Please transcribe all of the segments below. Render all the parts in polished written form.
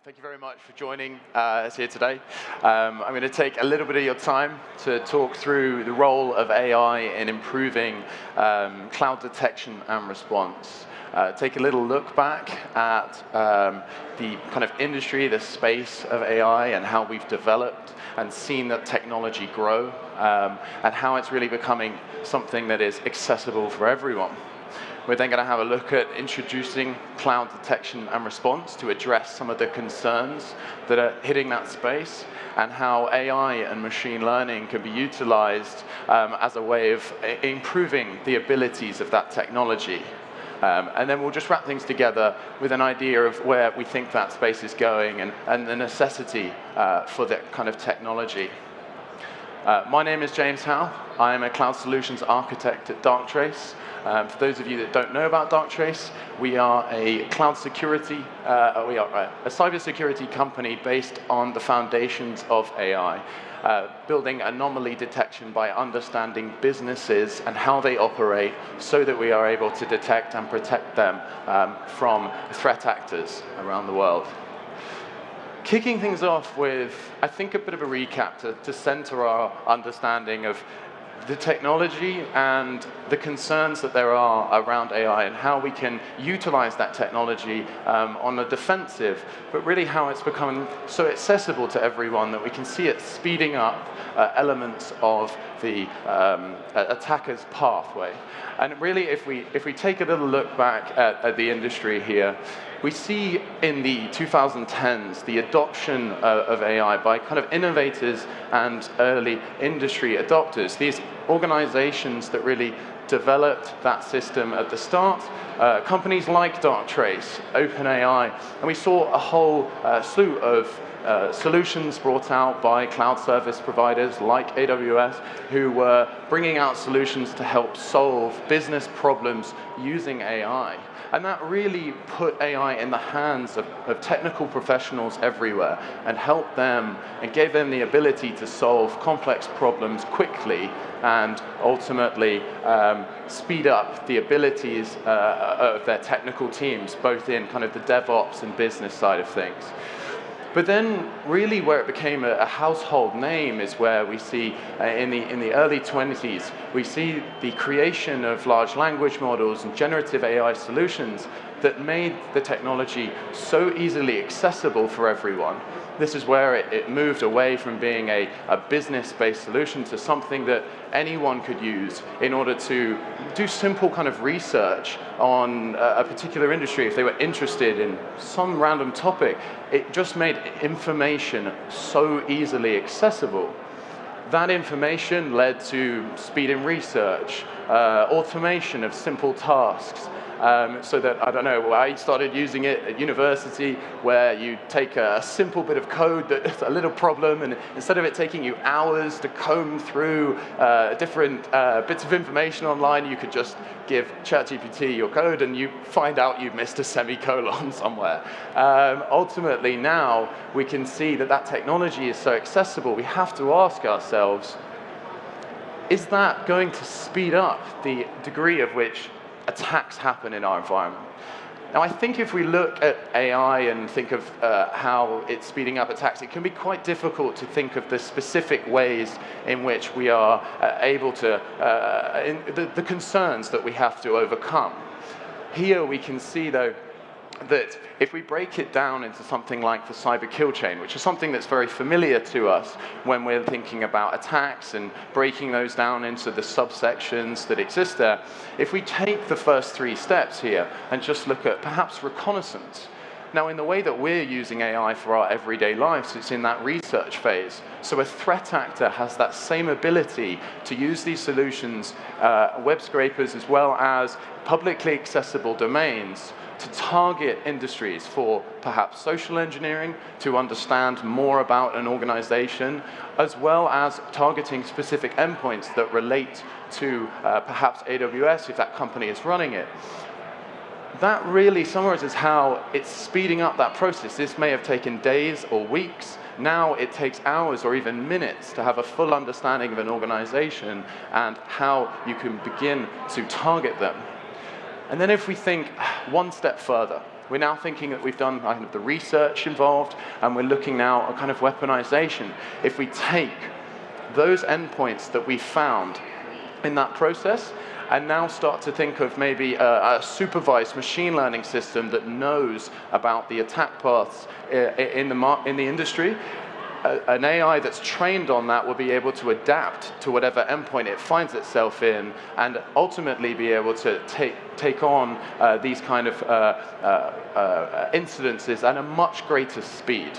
Thank you very much for joining us here today. I'm going to take a little bit of your time to talk through the role of AI in improving cloud detection and response. Take a little look back at the kind of industry, the space of AI, and how we've developed and seen that technology grow, and how it's really becoming something that is accessible for everyone. We're then going to have a look at introducing cloud detection and response to address some of the concerns that are hitting that space, and how AI and machine learning can be utilized as a way of improving the abilities of that technology. And then we'll just wrap things together with an idea of where we think that space is going and the necessity for that kind of technology. My name is James Howe. I am a cloud solutions architect at Darktrace. For those of you that don't know about Darktrace, we are a cloud security, we are a cybersecurity company based on the foundations of AI, building anomaly detection by understanding businesses and how they operate so that we are able to detect and protect them from threat actors around the world. Kicking things off with, I think, a bit of a recap to center our understanding of the technology and the concerns that there are around AI and how we can utilize that technology on the defensive, but really how it's becoming so accessible to everyone that we can see it speeding up elements of the attacker's pathway. And really, if we take a little look back at the industry here, we see in the 2010s the adoption of AI by kind of innovators and early industry adopters, these organizations that really developed that system at the start, companies like Darktrace, OpenAI, and we saw a whole slew of solutions brought out by cloud service providers like AWS, who were bringing out solutions to help solve business problems using AI. And that really put AI in the hands of technical professionals everywhere and helped them and gave them the ability to solve complex problems quickly and ultimately speed up the abilities of their technical teams, both in kind of the DevOps and business side of things. But then really where it became a household name is where we see in the early 20s, we see the creation of large language models and generative AI solutions that made the technology so easily accessible for everyone. This is where it moved away from being a business-based solution to something that anyone could use in order to do simple kind of research on a particular industry. If they were interested in some random topic, it just made information so easily accessible. That information led to speed in research, automation of simple tasks, so that, I don't know, I started using it at university, where you take a simple bit of code that's a little problem, and instead of it taking you hours to comb through different bits of information online, you could just give ChatGPT your code and you find out you've missed a semicolon somewhere. Ultimately now, we can see that technology is so accessible, we have to ask ourselves, is that going to speed up the degree of which attacks happen in our environment? Now, I think if we look at AI and think of how it's speeding up attacks, it can be quite difficult to think of the specific ways in which we are able to, the concerns that we have to overcome. Here we can see, though, that if we break it down into something like the cyber kill chain, which is something that's very familiar to us when we're thinking about attacks and breaking those down into the subsections that exist there, if we take the first three steps here and just look at perhaps reconnaissance. Now, in the way that we're using AI for our everyday lives, it's in that research phase. So a threat actor has that same ability to use these solutions, web scrapers, as well as publicly accessible domains, to target industries for perhaps social engineering, to understand more about an organization, as well as targeting specific endpoints that relate to perhaps AWS, if that company is running it. That really summarizes how it's speeding up that process. This may have taken days or weeks. Now it takes hours or even minutes to have a full understanding of an organization and how you can begin to target them. And then if we think one step further, We're now thinking that we've done kind of the research involved, and we're looking now at kind of weaponization. If we take those endpoints that we found in that process and now start to think of maybe a supervised machine learning system that knows about the attack paths in the industry, an AI that's trained on that will be able to adapt to whatever endpoint it finds itself in and ultimately be able to take on these kind of incidences at a much greater speed.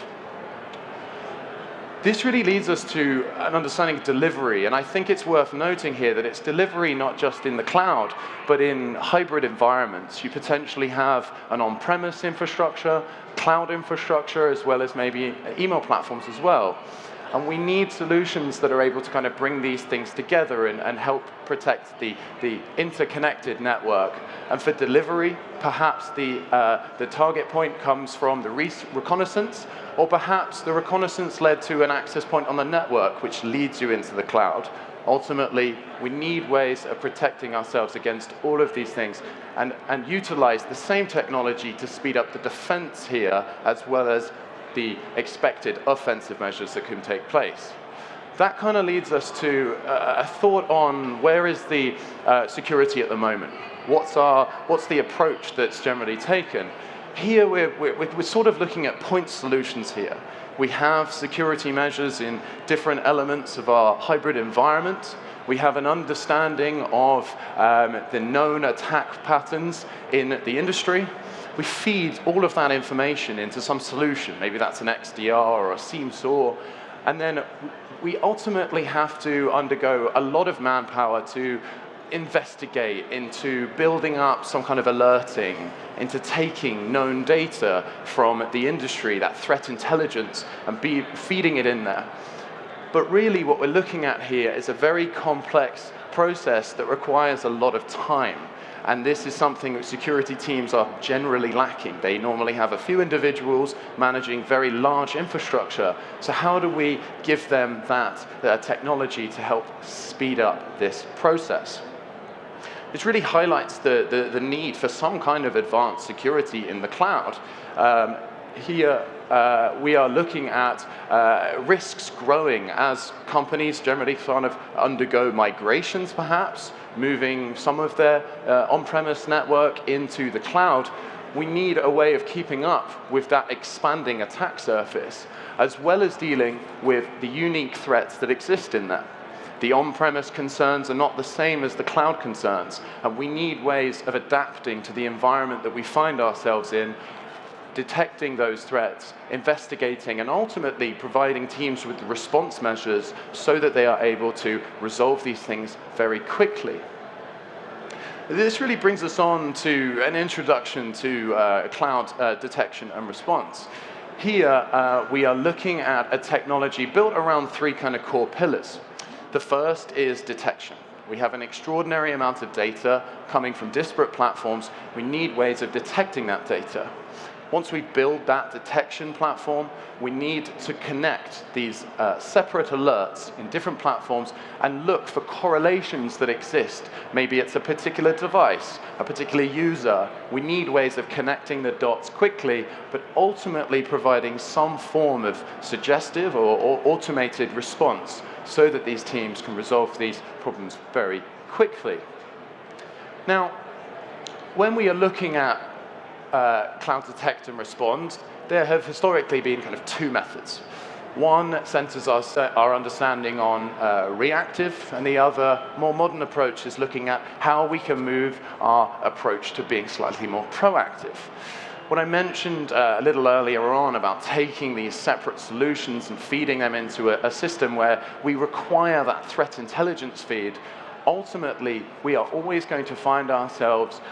This really leads us to an understanding of delivery, and I think it's worth noting here that it's delivery not just in the cloud, but in hybrid environments. You potentially have an on-premise infrastructure, cloud infrastructure, as well as maybe email platforms as well. And we need solutions that are able to kind of bring these things together and help protect the interconnected network. And for delivery, perhaps the target point comes from the reconnaissance, or perhaps the reconnaissance led to an access point on the network, which leads you into the cloud. Ultimately, we need ways of protecting ourselves against all of these things and utilize the same technology to speed up the defense here, as well as the expected offensive measures that can take place. That kind of leads us to a thought on where is the security at the moment? What's the approach that's generally taken? Here we're sort of looking at point solutions here. We have security measures in different elements of our hybrid environment. We have an understanding of the known attack patterns in the industry. We feed all of that information into some solution. Maybe that's an XDR or a SIEM SOAR. And then we ultimately have to undergo a lot of manpower to investigate into building up some kind of alerting, into taking known data from the industry, that threat intelligence, and feeding it in there. But really what we're looking at here is a very complex process that requires a lot of time. And this is something that security teams are generally lacking. They normally have a few individuals managing very large infrastructure. So how do we give them that technology to help speed up this process? This really highlights the need for some kind of advanced security in the cloud. Here, we are looking at risks growing as companies generally kind of undergo migrations, perhaps, moving some of their on-premise network into the cloud. We need a way of keeping up with that expanding attack surface, as well as dealing with the unique threats that exist in there. The on-premise concerns are not the same as the cloud concerns, and we need ways of adapting to the environment that we find ourselves in, detecting those threats, investigating, and ultimately providing teams with response measures so that they are able to resolve these things very quickly. This really brings us on to an introduction to cloud detection and response. Here, we are looking at a technology built around three kind of core pillars. The first is detection. We have an extraordinary amount of data coming from disparate platforms. We need ways of detecting that data. Once we build that detection platform, we need to connect these separate alerts in different platforms and look for correlations that exist. Maybe it's a particular device, a particular user. We need ways of connecting the dots quickly, but ultimately providing some form of suggestive or automated response so that these teams can resolve these problems very quickly. Now, when we are looking at cloud detect and respond, there have historically been kind of two methods. One centers our understanding on reactive, and the other, more modern approach, is looking at how we can move our approach to being slightly more proactive. What I mentioned a little earlier on about taking these separate solutions and feeding them into a system where we require that threat intelligence feed, ultimately, we are always going to find ourselves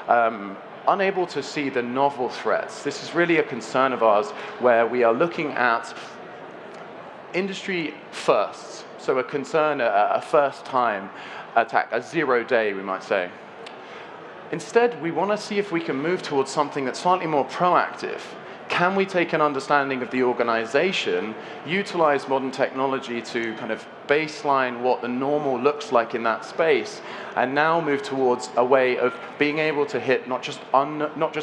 unable to see the novel threats. This is really a concern of ours, where we are looking at industry firsts, so a concern, a first-time attack, a zero-day, we might say. Instead, we want to see if we can move towards something that's slightly more proactive. can we take an understanding of the organization, utilize modern technology to kind of baseline what the normal looks like in that space, and now move towards a way of being able to hit not just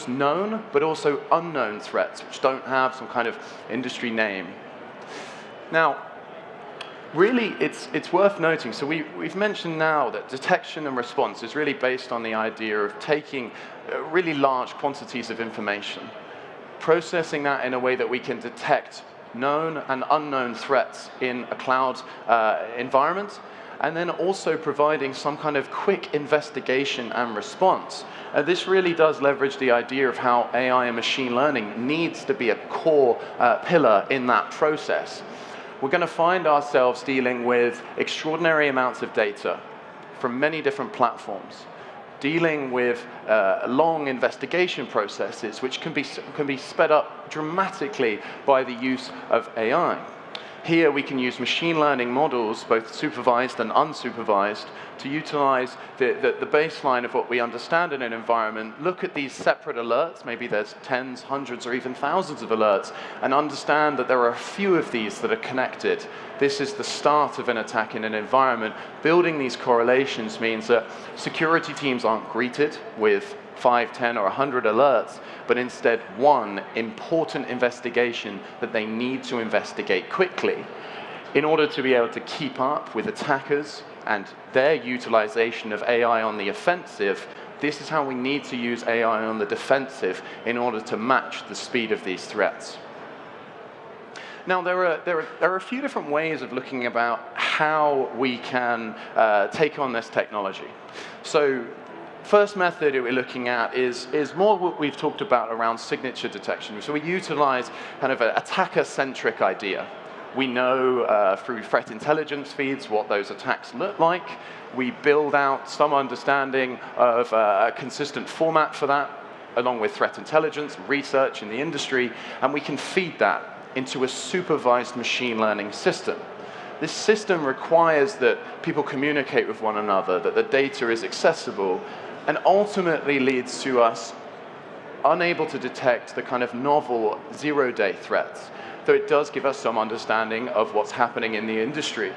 known, but also unknown threats, which don't have some kind of industry name. Now, really, it's worth noting, so we've mentioned now that detection and response is really based on the idea of taking really large quantities of information, processing that in a way that we can detect known and unknown threats in a cloud environment, and then also providing some kind of quick investigation and response. This really does leverage the idea of how AI and machine learning needs to be a core pillar in that process. We're going to find ourselves dealing with extraordinary amounts of data from many different platforms, dealing with long investigation processes, which can be sped up dramatically by the use of AI. Here we can use machine learning models, both supervised and unsupervised, to utilize the baseline of what we understand in an environment, look at these separate alerts, maybe there's tens, hundreds, or even thousands of alerts, and understand that there are a few of these that are connected. This is the start of an attack in an environment. Building these correlations means that security teams aren't greeted with 5, 10, or 100 alerts, but instead one important investigation that they need to investigate quickly in order to be able to keep up with attackers and their utilization of AI on the offensive. This is how we need to use AI on the defensive in order to match the speed of these threats. Now, there are a few different ways of looking about how we can take on this technology. So, first method that we're looking at is more what we've talked about around signature detection. So we utilize kind of an attacker-centric idea. We know through threat intelligence feeds what those attacks look like. We build out some understanding of a consistent format for that, along with threat intelligence and research in the industry, and we can feed that into a supervised machine learning system. This system requires that people communicate with one another, that the data is accessible, and ultimately leads to us unable to detect the kind of novel zero-day threats, though it does give us some understanding of what's happening in the industry.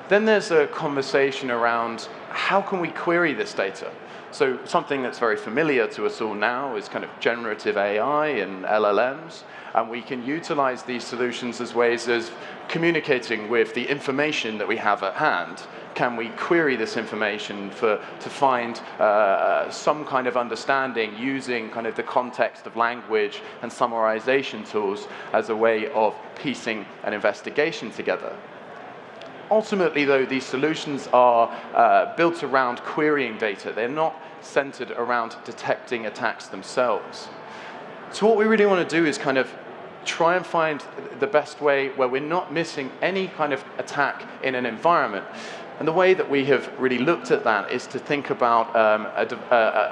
Then there's a conversation around how can we query this data? So something that's very familiar to us all now is kind of generative AI and LLMs, and we can utilize these solutions as ways of communicating with the information that we have at hand. Can we query this information to find some kind of understanding using kind of the context of language and summarization tools as a way of piecing an investigation together? Ultimately, though, these solutions are built around querying data. They're not centered around detecting attacks themselves. So what we really want to do is kind of try and find the best way where we're not missing any kind of attack in an environment. And the way that we have really looked at that is to think about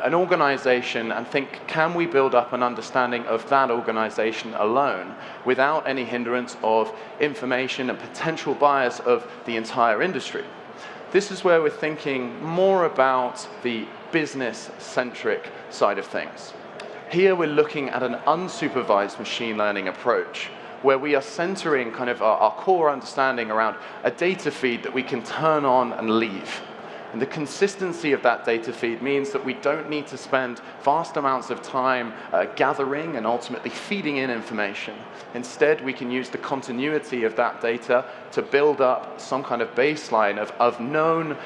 an organization and think, can we build up an understanding of that organization alone without any hindrance of information and potential bias of the entire industry? This is where we're thinking more about the business-centric side of things. Here we're looking at an unsupervised machine learning approach, where we are centering kind of our core understanding around a data feed that we can turn on and leave. And the consistency of that data feed means that we don't need to spend vast amounts of time gathering and ultimately feeding in information. Instead, we can use the continuity of that data to build up some kind of baseline of known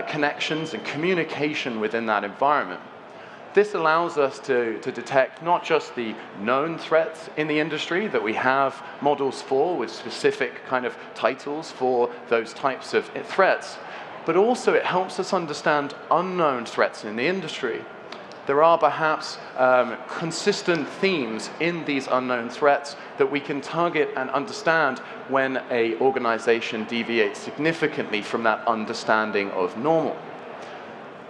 connections and communication within that environment. This allows us to detect not just the known threats in the industry that we have models for with specific kind of titles for those types of threats, but also it helps us understand unknown threats in the industry. There are perhaps consistent themes in these unknown threats that we can target and understand when an organization deviates significantly from that understanding of normal.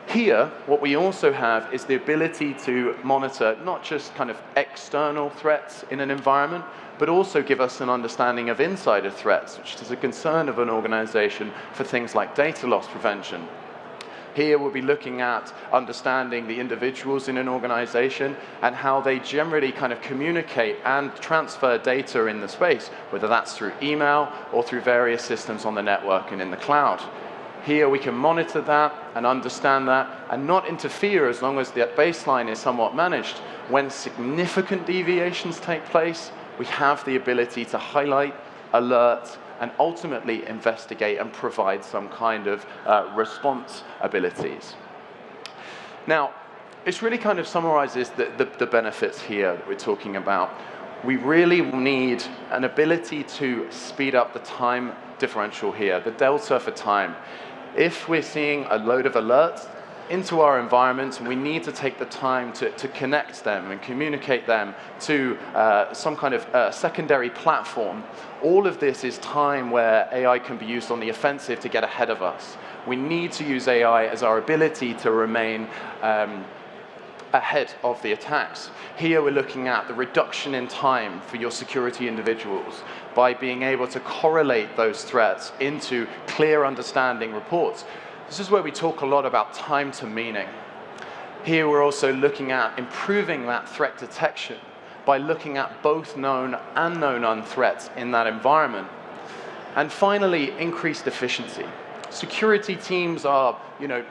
Here, what we also have is the ability to monitor not just kind of external threats in an environment, but also give us an understanding of insider threats, which is a concern of an organization for things like data loss prevention. Here we'll be looking at understanding the individuals in an organization and how they generally kind of communicate and transfer data in the space, whether that's through email or through various systems on the network and in the cloud. Here we can monitor that and understand that and not interfere as long as the baseline is somewhat managed. When significant deviations take place, we have the ability to highlight, alert, and ultimately investigate and provide some kind of response abilities. Now, this really kind of summarizes the benefits here that we're talking about. We really need an ability to speed up the time differential here, the delta for time. If we're seeing a load of alerts into our environments, we need to take the time to connect them and communicate them to some kind of secondary platform. All of this is time where AI can be used on the offensive to get ahead of us. We need to use AI as our ability to remain ahead of the attacks. Here we're looking at the reduction in time for your security individuals by being able to correlate those threats into clear understanding reports. This is where we talk a lot about time to meaning. Here we're also looking at improving that threat detection by looking at both known and unknown threats in that environment. And finally, increased efficiency. Security teams are,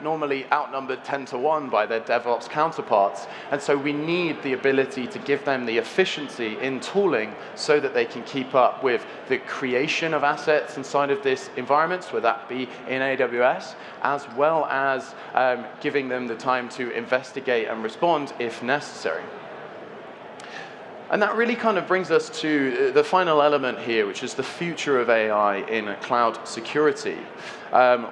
normally outnumbered 10-to-1 by their DevOps counterparts, and so we need the ability to give them the efficiency in tooling so that they can keep up with the creation of assets inside of this environment, whether that be in AWS, as well as giving them the time to investigate and respond if necessary. And that really kind of brings us to the final element here, which is the future of AI in cloud security.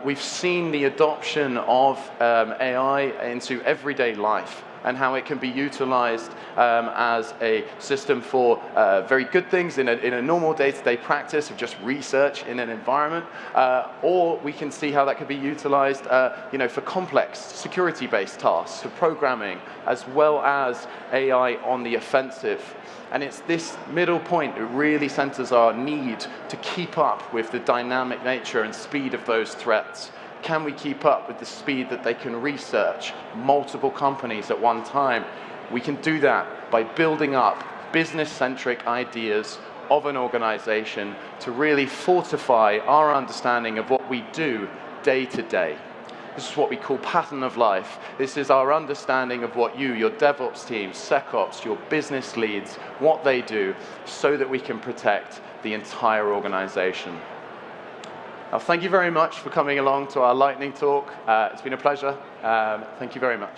We've seen the adoption of AI into everyday life and how it can be utilized as a system for very good things in a normal day-to-day practice of just research in an environment, or we can see how that could be utilized for complex security-based tasks, for programming, as well as AI on the offensive. And it's this middle point that really centers our need to keep up with the dynamic nature and speed of those threats. Can we keep up with the speed that they can research multiple companies at one time? We can do that by building up business-centric ideas of an organization to really fortify our understanding of what we do day to day. This is what we call pattern of life. This is our understanding of what you, your DevOps team, SecOps, your business leads, what they do, so that we can protect the entire organization. Now, thank you very much for coming along to our lightning talk. It's been a pleasure. Thank you very much.